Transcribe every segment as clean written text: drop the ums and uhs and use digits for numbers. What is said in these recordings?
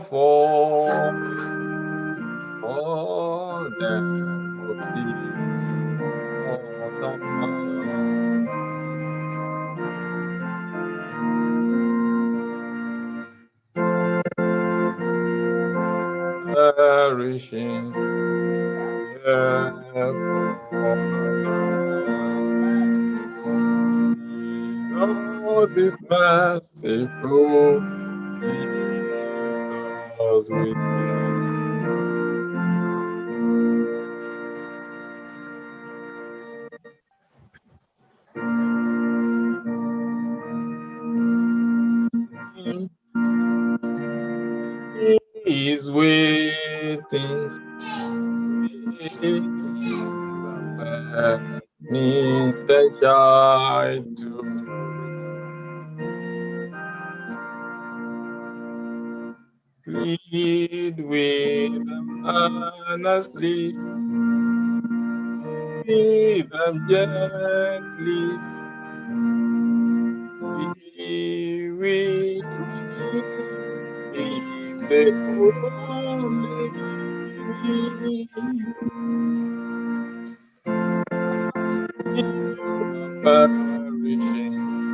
for all them of thee, all the perishing, therefore Jesus is merciful, Jesus we sing. He is waiting, need the child to plead with them earnestly, feed them gently. We if they only perishing,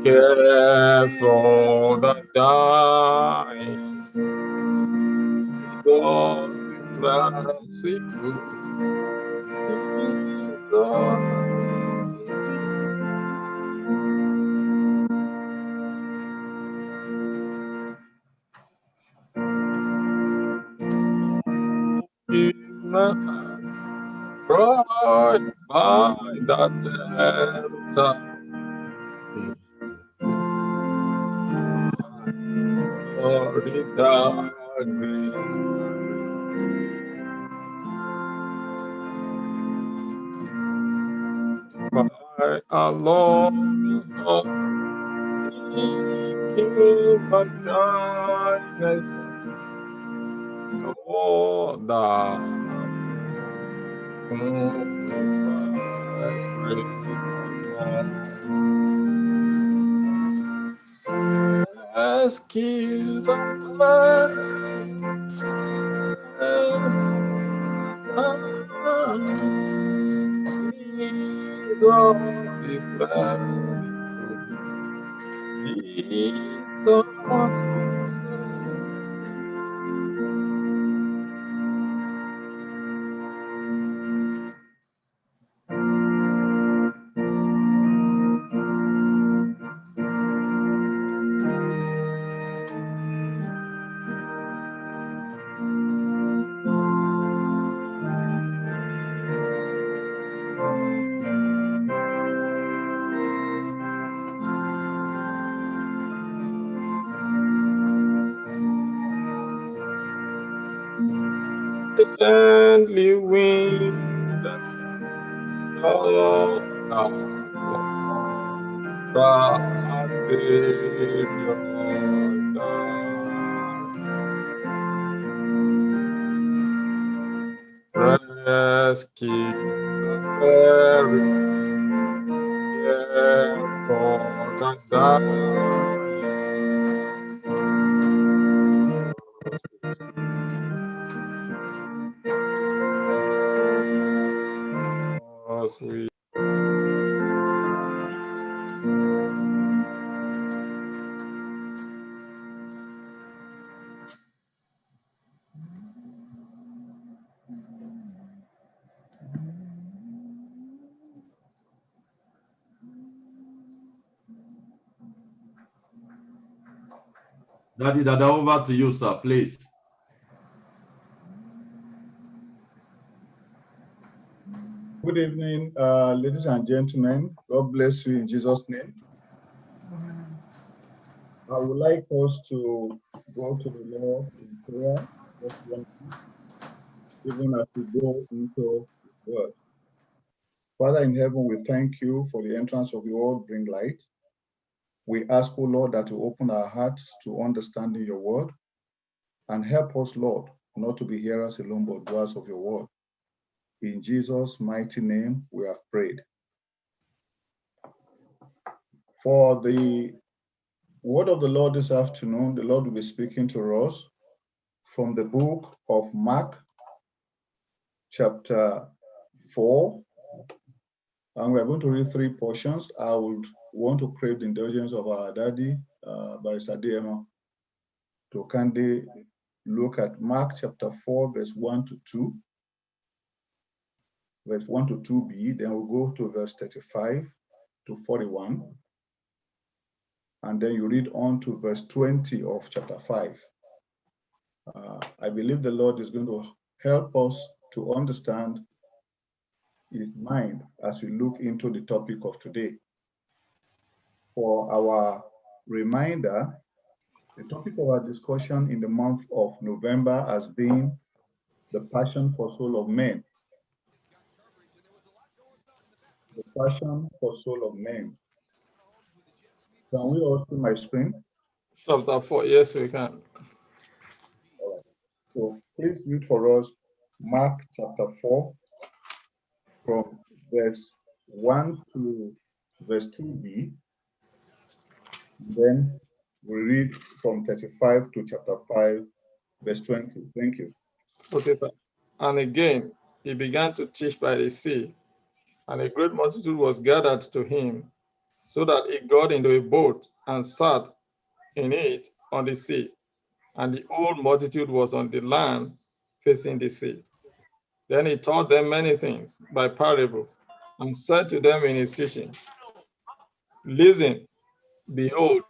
care for the dying. God is merciful. Right by the tempter. Glory, the grace. By alone of human kindness, oh, the rescue the Jesus is merciful. Jesus patiently wind our Savior rescue the very for the dying. We Daddy, Dada, over to you, sir, please. Good evening, ladies and gentlemen. God bless you in Jesus' name. I would like us to go to the Lord in prayer, even as we go into the word. Father in heaven, we thank you for the entrance of your word, bring light. We ask, O Lord, that you open our hearts to understanding your word and help us, Lord, not to be hearers alone, but doers of your word. In Jesus' mighty name, we have prayed. For the word of the Lord this afternoon, the Lord will be speaking to us from the book of Mark, chapter 4, and we are going to read 3 portions. I would want to crave the indulgence of our daddy, Barrister DMO, to kindly look at Mark chapter 4, verse 1 to 2, verse 1 to 2b, then we'll go to verse 35 to 41, and then you read on to verse 20 of chapter 5. I believe the Lord is going to help us to understand His mind as we look into the topic of today. For our reminder, the topic of our discussion in the month of November has been the passion for soul of men. The passion for soul of men. Can we all see my screen? Chapter 4, yes, we can. All right. So please read for us Mark chapter 4 from verse 1 to verse 2b. Then we read from 35 to chapter 5, verse 20. Thank you. Okay, sir. And again, he began to teach by the sea, and a great multitude was gathered to him, so that he got into a boat and sat in it on the sea, and the whole multitude was on the land facing the sea. Then he taught them many things by parables, and said to them in his teaching, listen, behold.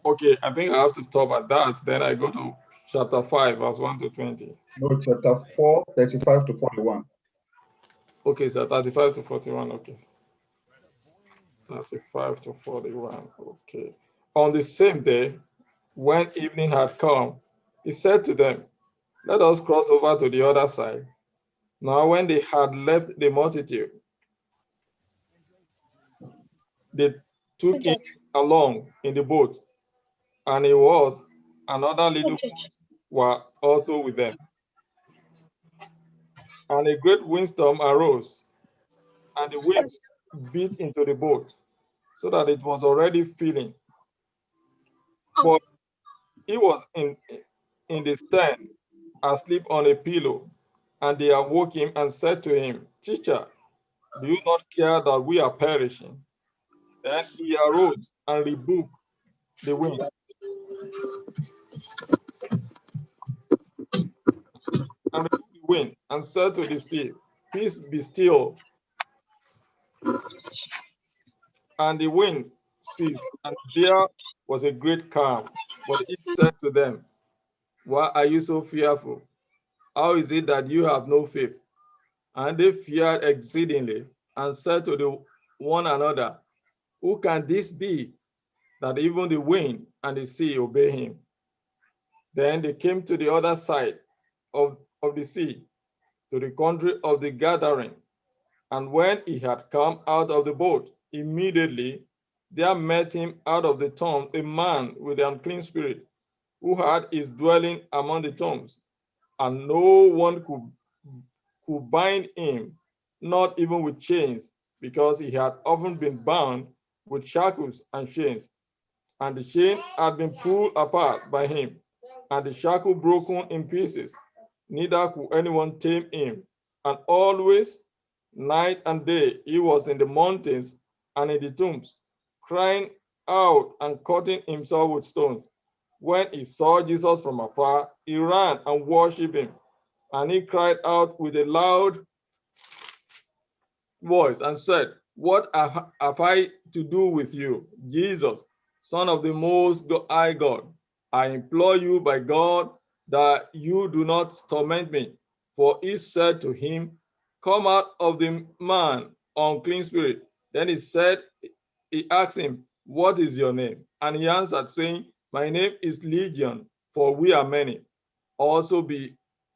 Okay, I think I have to stop at that. Then I go to chapter 5, verse 1 to 20. No, chapter 4, 35 to 41. Okay, so 35 to 41, okay. 35 to 41, okay. On the same day, when evening had come, he said to them, let us cross over to the other side. Now, when they had left the multitude, they took him along in the boat, and he was another little boat were also with them. And a great windstorm arose, and the waves beat into the boat, so that it was already filling. But he was in the stern, asleep on a pillow. And they awoke him and said to him, Teacher, do you not care that we are perishing? Then he arose and rebuked the wind and said to the sea, Peace, be still. And the wind ceased, and there was a great calm. But it said to them, why are you so fearful? How is it that you have no faith? And they feared exceedingly, and said to one another, who can this be, that even the wind and the sea obey him? Then they came to the other side of the sea, to the country of the Gadarene. And when he had come out of the boat, immediately there met him out of the tomb a man with an unclean spirit, who had his dwelling among the tombs, and no one could bind him, not even with chains, because he had often been bound with shackles and chains. And the chain had been pulled apart by him, and the shackle broken in pieces. Neither could anyone tame him. And always, night and day, he was in the mountains and in the tombs, crying out and cutting himself with stones. When he saw Jesus from afar, he ran and worshipped him. And he cried out with a loud voice and said, what have I to do with you, Jesus, Son of the Most High God? I implore you by God that you do not torment me. For he said to him, come out of the man, unclean spirit. Then he asked him, what is your name? And he answered, saying, my name is Legion, for we are many.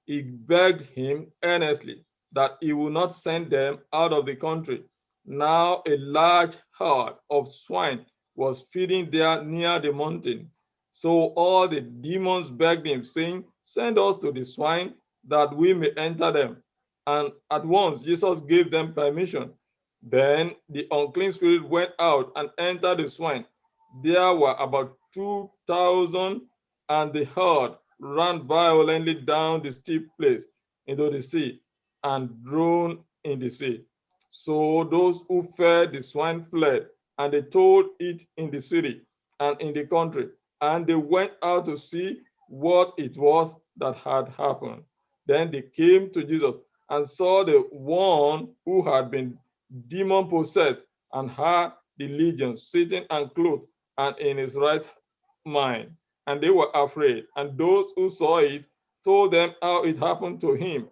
He begged him earnestly that he would not send them out of the country. Now a large herd of swine was feeding there near the mountain. So all the demons begged him, saying, send us to the swine that we may enter them. And at once Jesus gave them permission. Then the unclean spirit went out and entered the swine. There were about 2,000 and the herd ran violently down the steep place into the sea and drowned in the sea. So those who fed the swine fled, and they told it in the city and in the country, and they went out to see what it was that had happened. Then they came to Jesus and saw the one who had been demon possessed and had the legion sitting and clothed and in his right mind. And they were afraid. And those who saw it told them how it happened to him